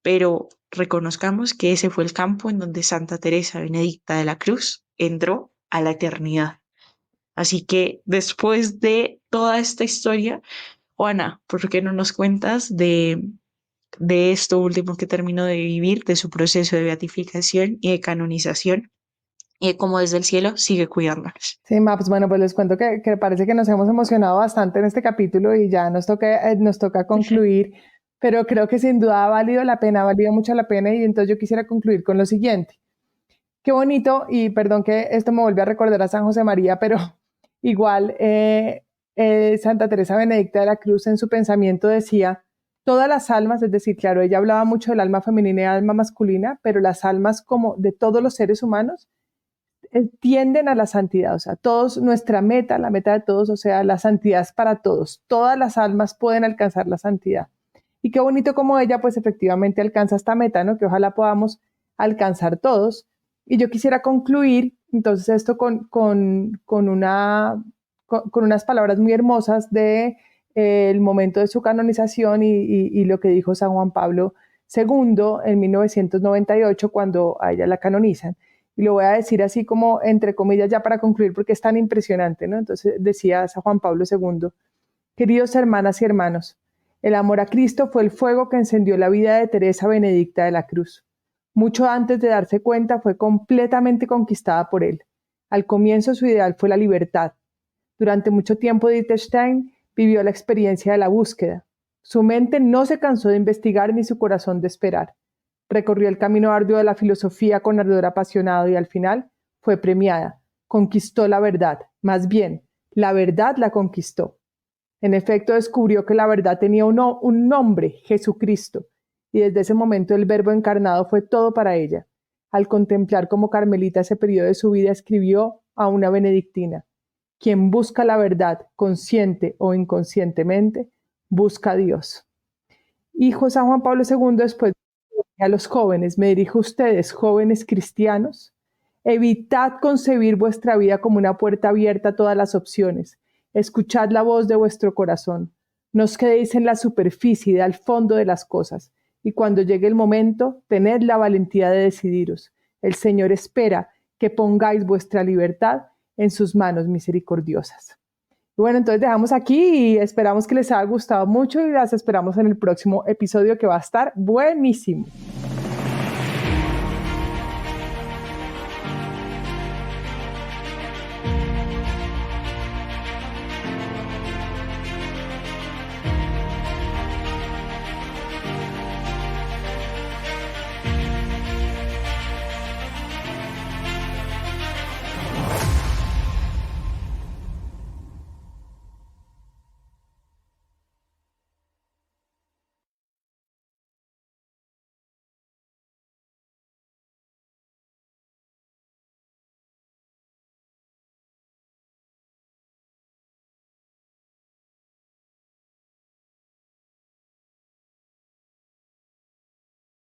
pero reconozcamos que ese fue el campo en donde Santa Teresa Benedicta de la Cruz entró a la eternidad. Así que después de toda esta historia, Juana, ¿por qué no nos cuentas de esto último que terminó de vivir, de su proceso de beatificación y de canonización, y de cómo desde el cielo sigue cuidándonos? Sí, Maps, bueno, pues les cuento que parece que nos hemos emocionado bastante en este capítulo y ya nos toca concluir, pero creo que sin duda ha valido la pena, ha valido mucho la pena y entonces yo quisiera concluir con lo siguiente. Qué bonito, y perdón que esto me vuelve a recordar a San José María, pero igual Santa Teresa Benedicta de la Cruz en su pensamiento decía, todas las almas, es decir, claro, ella hablaba mucho del alma femenina y el alma masculina, pero las almas como de todos los seres humanos tienden a la santidad, o sea, todos, nuestra meta, la meta de todos, o sea, la santidad es para todos, todas las almas pueden alcanzar la santidad. Y qué bonito como ella, pues efectivamente alcanza esta meta, ¿no? Que ojalá podamos alcanzar todos. Y yo quisiera concluir, entonces, esto con unas palabras muy hermosas de el momento de su canonización y lo que dijo San Juan Pablo II en 1998 cuando a ella la canonizan. Y lo voy a decir así como entre comillas ya para concluir porque es tan impresionante, ¿no? Entonces decía San Juan Pablo II, queridos hermanas y hermanos, el amor a Cristo fue el fuego que encendió la vida de Teresa Benedicta de la Cruz. Mucho antes de darse cuenta fue completamente conquistada por él. Al comienzo su ideal fue la libertad. Durante mucho tiempo Edith Stein vivió la experiencia de la búsqueda. Su mente no se cansó de investigar ni su corazón de esperar. Recorrió el camino arduo de la filosofía con ardor apasionado y al final fue premiada. Conquistó la verdad. Más bien, la verdad la conquistó. En efecto, descubrió que la verdad tenía un nombre, Jesucristo, y desde ese momento el Verbo encarnado fue todo para ella. Al contemplar como Carmelita ese periodo de su vida, escribió a una benedictina, quien busca la verdad, consciente o inconscientemente, busca a Dios. Hijo San Juan Pablo II, después a los jóvenes, me dirijo a ustedes, jóvenes cristianos, evitad concebir vuestra vida como una puerta abierta a todas las opciones. Escuchad la voz de vuestro corazón. No os quedéis en la superficie, al fondo de las cosas. Y cuando llegue el momento, tened la valentía de decidiros. El Señor espera que pongáis vuestra libertad en sus manos misericordiosas. Y bueno, entonces dejamos aquí y esperamos que les haya gustado mucho y las esperamos en el próximo episodio que va a estar buenísimo.